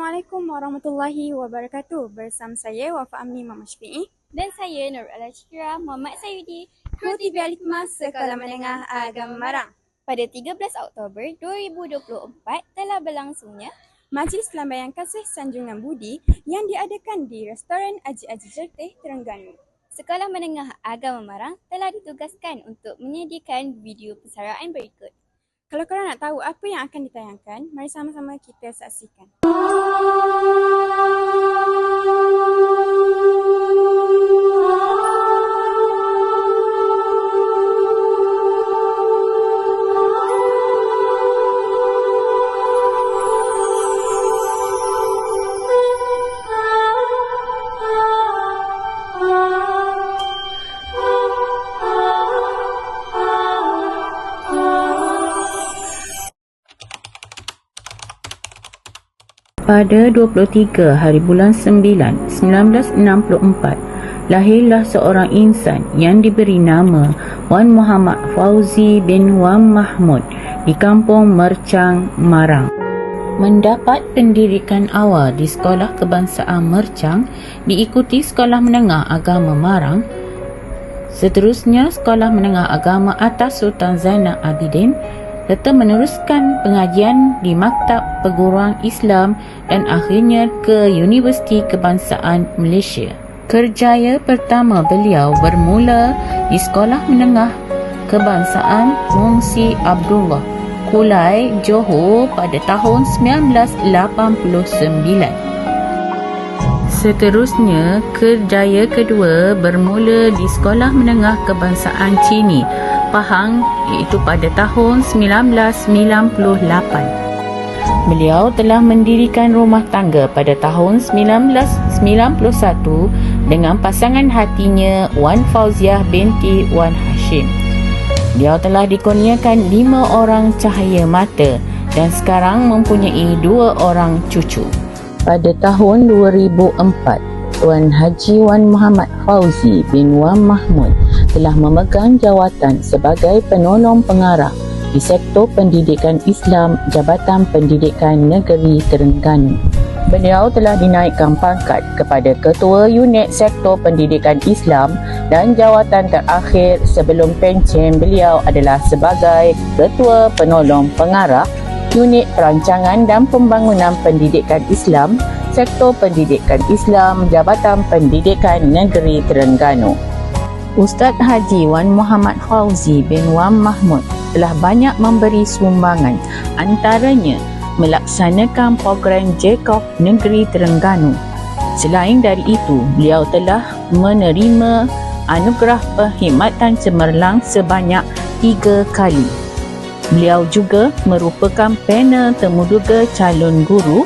Assalamualaikum warahmatullahi wabarakatuh. Bersama saya Wafa Amni Muhammad Syafi'i dan saya Nur Al-Ashkira Muhammad Sayudi, Kru TV Al-Hikmah Sekolah Menengah Agama Marang. Pada 13 Oktober 2024 telah berlangsungnya Majlis Lambaian Kasih Sanjungan Budi yang diadakan di Restoran Aji-Aji Jerteh, Terengganu. Sekolah Menengah Agama Marang telah ditugaskan untuk menyediakan video persaraan berikut. Kalau korang nak tahu apa yang akan ditayangkan, mari sama-sama kita saksikan. Pada 23 hari bulan 9, 1964, lahirlah seorang insan yang diberi nama Wan Muhammad Fauzi bin Wan Mahmud di kampung Mercang, Marang. Mendapat pendidikan awal di Sekolah Kebangsaan Mercang, diikuti Sekolah Menengah Agama Marang. Seterusnya Sekolah Menengah Agama Atas Sultan Zainal Abidin, serta meneruskan pengajian di Maktab Perguruan Islam dan akhirnya ke Universiti Kebangsaan Malaysia. Kerjaya pertama beliau bermula di Sekolah Menengah Kebangsaan Mungsi Abdullah, Kulai, Johor pada tahun 1989. Seterusnya, kerjaya kedua bermula di Sekolah Menengah Kebangsaan Cini, Pahang, iaitu pada tahun 1998. Beliau telah mendirikan rumah tangga pada tahun 1991 dengan pasangan hatinya Wan Fauziah binti Wan Hashim. Beliau telah dikurniakan 5 orang cahaya mata dan sekarang mempunyai 2 orang cucu. Pada tahun 2004, Tuan Haji Wan Muhammad Fauzi bin Wan Mahmud telah memegang jawatan sebagai penolong pengarah di Sektor Pendidikan Islam Jabatan Pendidikan Negeri Terengganu. Beliau telah dinaikkan pangkat kepada Ketua Unit Sektor Pendidikan Islam dan jawatan terakhir sebelum pencen beliau adalah sebagai Ketua Penolong Pengarah Unit Perancangan dan Pembangunan Pendidikan Islam Sektor Pendidikan Islam Jabatan Pendidikan Negeri Terengganu. Ustaz Haji Wan Muhammad Fauzi bin Wan Mahmud telah banyak memberi sumbangan, antaranya melaksanakan program JKOF Negeri Terengganu. Selain dari itu, beliau telah menerima anugerah perkhidmatan cemerlang sebanyak 3 kali. Beliau juga merupakan panel temuduga calon guru,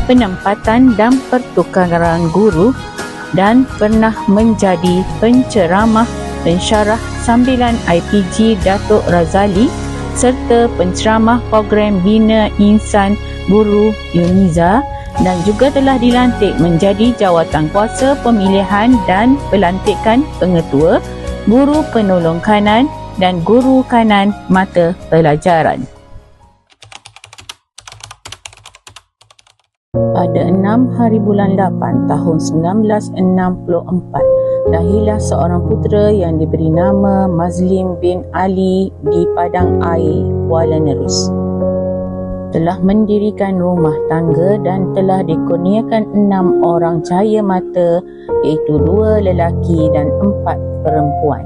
penempatan dan pertukaran guru dan pernah menjadi penceramah pensyarah sambilan IPG Datuk Razali serta penceramah program Bina Insan Guru UNIZA dan juga telah dilantik menjadi jawatankuasa pemilihan dan pelantikan pengetua, guru penolong kanan dan guru kanan mata pelajaran. Pada 6 hari bulan 8 tahun 1964, lahirlah seorang putera yang diberi nama Mazlim bin Ali di Padang Air, Kuala Nerus. Telah mendirikan rumah tangga dan telah dikurniakan 6 orang cahaya mata, iaitu 2 lelaki dan 4 perempuan.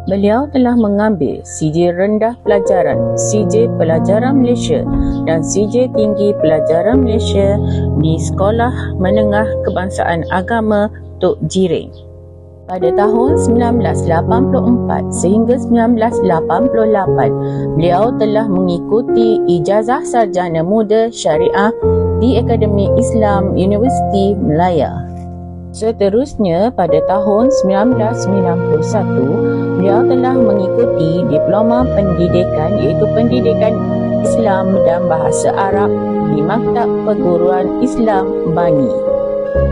Beliau telah mengambil CJ Rendah Pelajaran, CJ Pelajaran Malaysia dan CJ Tinggi Pelajaran Malaysia di Sekolah Menengah Kebangsaan Agama Tok Jiring. Pada tahun 1984 sehingga 1988, beliau telah mengikuti ijazah sarjana muda syariah di Akademi Islam Universiti Melaya. Seterusnya, pada tahun 1991, beliau telah mengikuti Diploma Pendidikan iaitu Pendidikan Islam dan Bahasa Arab di Maktab Perguruan Islam Bangi.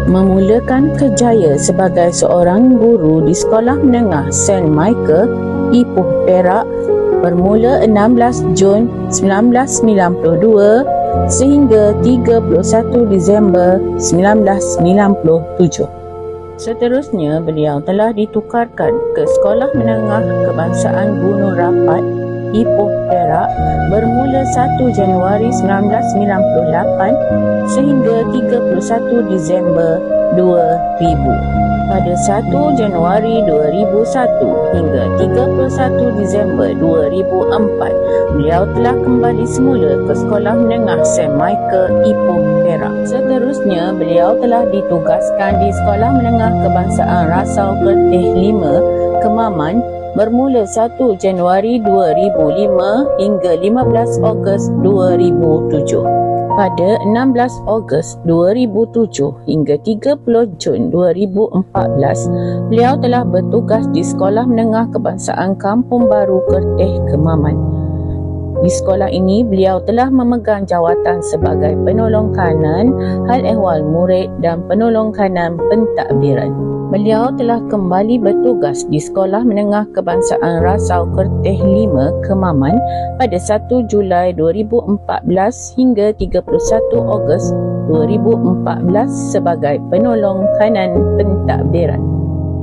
Memulakan kerjaya sebagai seorang guru di Sekolah Menengah St. Michael, Ipoh, Perak bermula 16 Jun 1992 sehingga 31 Disember 1997. Seterusnya, beliau telah ditukarkan ke Sekolah Menengah Kebangsaan Gunung Rapat, Ipoh, Perak bermula 1 Januari 1998 sehingga 31 Disember 2000. Pada 1 Januari 2001 hingga 31 Disember 2004, beliau telah kembali semula ke Sekolah Menengah St. Michael, Ipoh, Perak. Seterusnya, beliau telah ditugaskan di Sekolah Menengah Kebangsaan Rasau Kerteh 5, Kemaman bermula 1 Januari 2005 hingga 15 Ogos 2007. Pada 16 Ogos 2007 hingga 30 Jun 2014, beliau telah bertugas di Sekolah Menengah Kebangsaan Kampung Baru Kerteh, Kemaman. Di sekolah ini, beliau telah memegang jawatan sebagai penolong kanan, hal ehwal murid dan penolong kanan pentadbiran. Beliau telah kembali bertugas di Sekolah Menengah Kebangsaan Rasau Kerteh 5, Kemaman pada 1 Julai 2014 hingga 31 Ogos 2014 sebagai penolong kanan pentadbiran.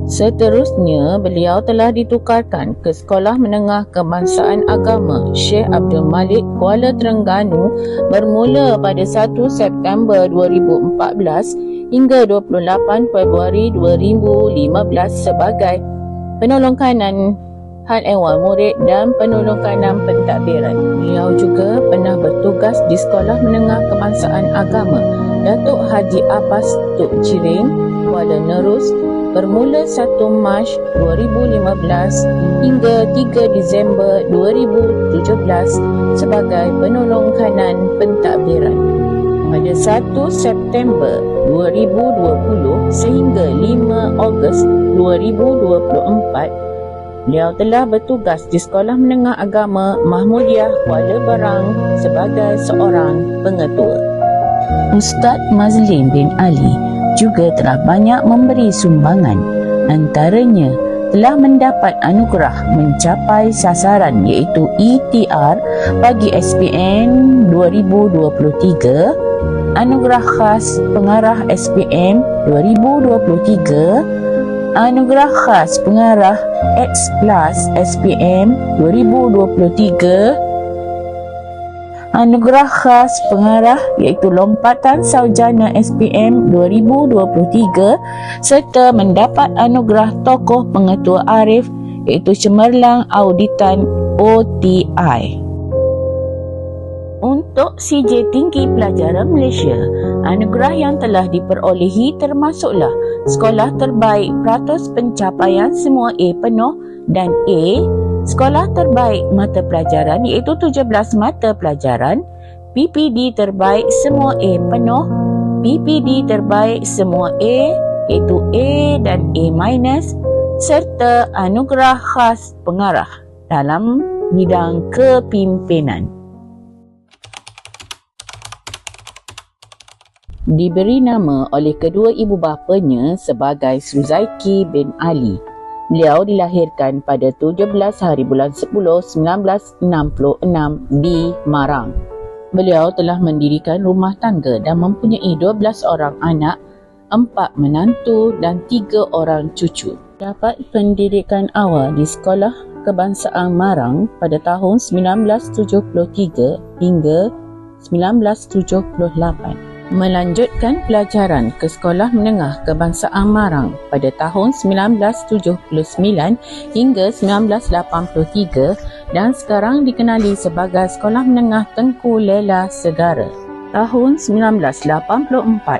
Seterusnya, beliau telah ditukarkan ke Sekolah Menengah Kebangsaan Agama Sheikh Abdul Malik, Kuala Terengganu bermula pada 1 September 2014 hingga 28 Februari 2015 sebagai penolong kanan hal ehwal murid dan penolong kanan pentadbiran. Beliau juga pernah bertugas di Sekolah Menengah Kebangsaan Agama Datuk Haji Abbas Tuk Jiring, Kuala Nerus bermula 1 Mac 2015 hingga 3 Disember 2017 sebagai penolong kanan pentadbiran. Pada 1 September 2020 sehingga 5 Ogos 2024, beliau telah bertugas di Sekolah Menengah Agama Mahmudiyah Kuala Berang sebagai seorang pengetua. Ustaz Mazlin bin Ali juga telah banyak memberi sumbangan, antaranya telah mendapat anugerah mencapai sasaran iaitu ETR bagi SPM 2023, anugerah khas pengarah SPM 2023, anugerah khas pengarah X Plus SPM 2023, anugerah khas pengarah iaitu Lompatan Sarjana SPM 2023 serta mendapat anugerah tokoh pengetua arif iaitu Cemerlang Auditan OTI. Untuk CJ Tinggi Pelajaran Malaysia, anugerah yang telah diperolehi termasuklah Sekolah Terbaik Peratus Pencapaian Semua A Penuh dan A, Sekolah Terbaik Mata Pelajaran iaitu 17 mata pelajaran, PPD Terbaik Semua A Penuh, PPD Terbaik Semua A iaitu A dan A-, serta anugerah khas pengarah dalam bidang kepimpinan. Diberi nama oleh kedua ibu bapanya sebagai Suzaiki bin Ali. Beliau dilahirkan pada 17 hari bulan 10 1966 di Marang. Beliau telah mendirikan rumah tangga dan mempunyai 12 orang anak, 4 menantu dan 3 orang cucu. Dapat pendidikan awal di Sekolah Kebangsaan Marang pada tahun 1973 hingga 1978. Melanjutkan pelajaran ke Sekolah Menengah Kebangsaan Marang pada tahun 1979 hingga 1983 dan sekarang dikenali sebagai Sekolah Menengah Tengku Lela Segara. Tahun 1984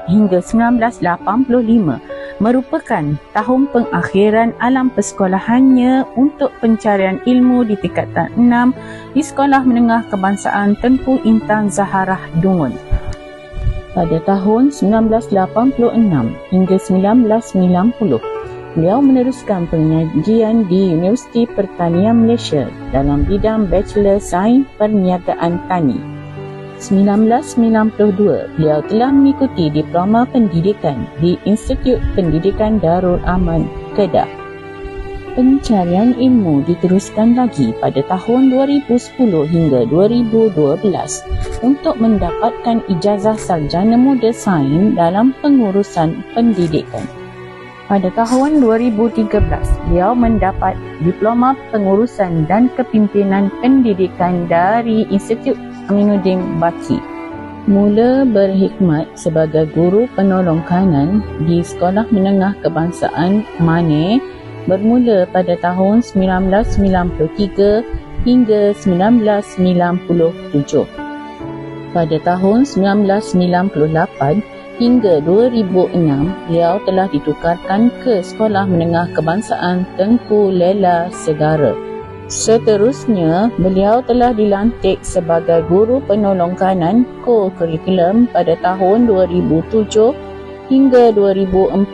hingga 1985 merupakan tahun pengakhiran alam persekolahannya untuk pencarian ilmu di tingkatan 6 di Sekolah Menengah Kebangsaan Tengku Intan Zaharah Dungun. Pada tahun 1986 hingga 1990, beliau meneruskan pengajian di Universiti Pertanian Malaysia dalam bidang Bachelor Sains Perniagaan Tani. 1992, beliau telah mengikuti Diploma Pendidikan di Institut Pendidikan Darul Aman, Kedah. pencarian ilmu diteruskan lagi pada tahun 2010 hingga 2012 untuk mendapatkan ijazah sarjana muda sains dalam pengurusan pendidikan. Pada tahun 2013, beliau mendapat diploma pengurusan dan kepimpinan pendidikan dari Institut Aminuddin Baki. Mula berkhidmat sebagai guru penolong kanan di Sekolah Menengah Kebangsaan Mane bermula pada tahun 1993 hingga 1997. Pada tahun 1998 hingga 2006, beliau telah ditukarkan ke Sekolah Menengah Kebangsaan Tengku Lela Segara. Seterusnya, beliau telah dilantik sebagai guru penolong kanan co-curriculum pada tahun 2007 hingga 2014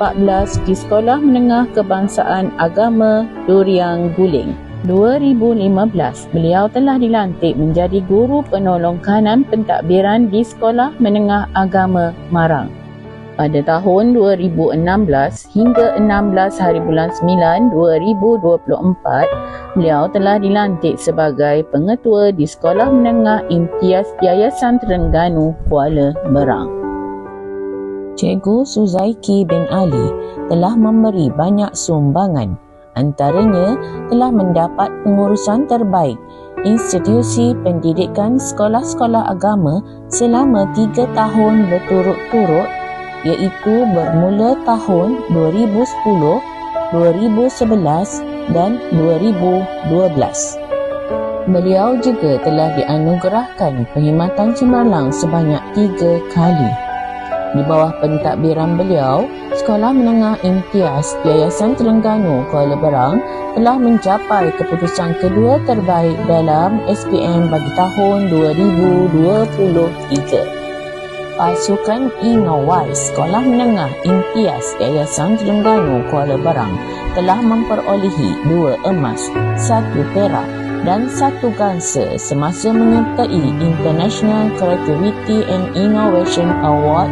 di Sekolah Menengah Kebangsaan Agama Duriang Guling. 2015, beliau telah dilantik menjadi guru penolong kanan pentadbiran di Sekolah Menengah Agama Marang. Pada tahun 2016 hingga 16 hari bulan 9 2024, beliau telah dilantik sebagai pengetua di Sekolah Menengah Imtiaz Yayasan Terengganu Kuala Berang. Cikgu Suzaiki bin Ali telah memberi banyak sumbangan. Antaranya telah mendapat pengurusan terbaik institusi pendidikan sekolah-sekolah agama selama 3 tahun berturut-turut, iaitu bermula tahun 2010, 2011 dan 2012. Beliau juga telah dianugerahkan perkhidmatan cemerlang sebanyak 3 kali. Di bawah pentadbiran beliau, Sekolah Menengah Imtiaz Yayasan Terengganu Kuala Berang telah mencapai keputusan kedua terbaik dalam SPM bagi tahun 2023. Pasukan Innowise Sekolah Menengah Imtiaz Yayasan Terengganu Kuala Berang telah memperolehi 2 emas, 1 perak dan 1 gangsa semasa menyertai International Creativity and Innovation Award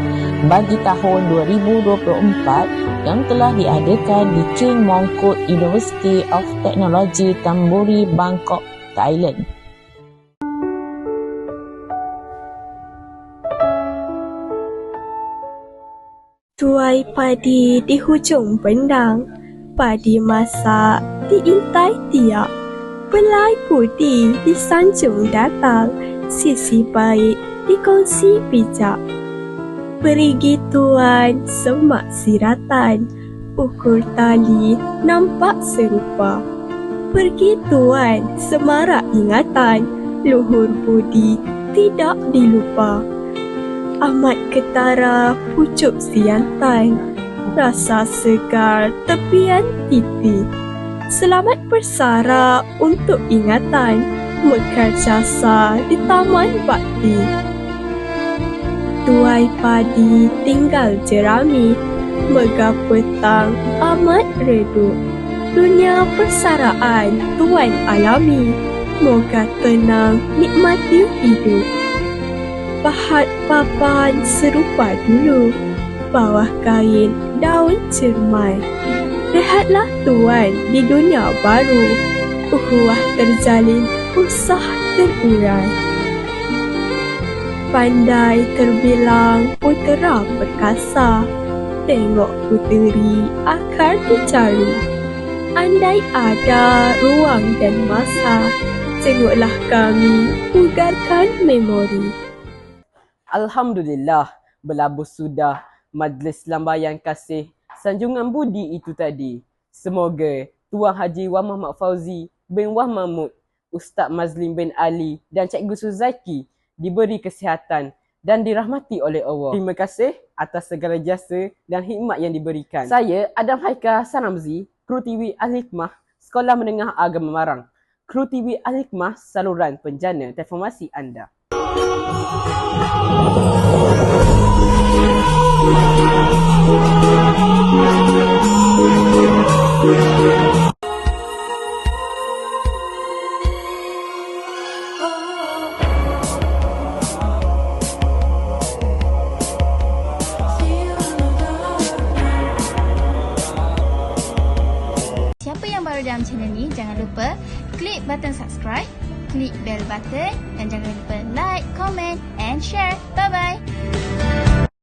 bagi tahun 2024 yang telah diadakan di King Mongkut University of Technology Tamburi, Bangkok, Thailand. Tuai padi di hujung pendang, padi masak diintai tiap, belai putih di sanjung datang, sisi baik dikongsi bijak. Perigi tuan semak siratan, ukur tali nampak serupa. Pergi tuan semarak ingatan, luhur budi tidak dilupa. Amat ketara pucuk siantan, rasa segar tepian titi. Selamat bersara untuk ingatan, mekar jasa di taman bakti. Tuai padi tinggal jerami, megah petang amat redup. Dunia persaraan tuan alami, moga tenang nikmati hidup. Pahat papan serupa dulu, bawah kain daun cermai. Rehatlah tuan di dunia baru, ukhuwah terjalin, usah terurai. Pandai terbilang putera perkasa, tengok puteri akar dicari. Andai ada ruang dan masa, tengoklah kami pugarkan memori. Alhamdulillah, berlabuh sudah majlis lambaian kasih sanjungan budi itu tadi. Semoga Tuan Haji Wan Muhammad Fauzi bin Wan Mahmud, Ustaz Mazlim bin Ali dan Cikgu Suzaiki diberi kesihatan dan dirahmati oleh Allah. Terima kasih atas segala jasa dan khidmat yang diberikan. Saya Adam Haikal Sanamzi, Kru TV Al-Hikmah, Sekolah Menengah Agama Marang. Kru TV Al-Hikmah, saluran penjana informasi anda. Siapa yang baru dalam dalam channel ni, jangan lupa klik button subscribe, klik bell button dan jangan lupa like, comment and share. Bye-bye.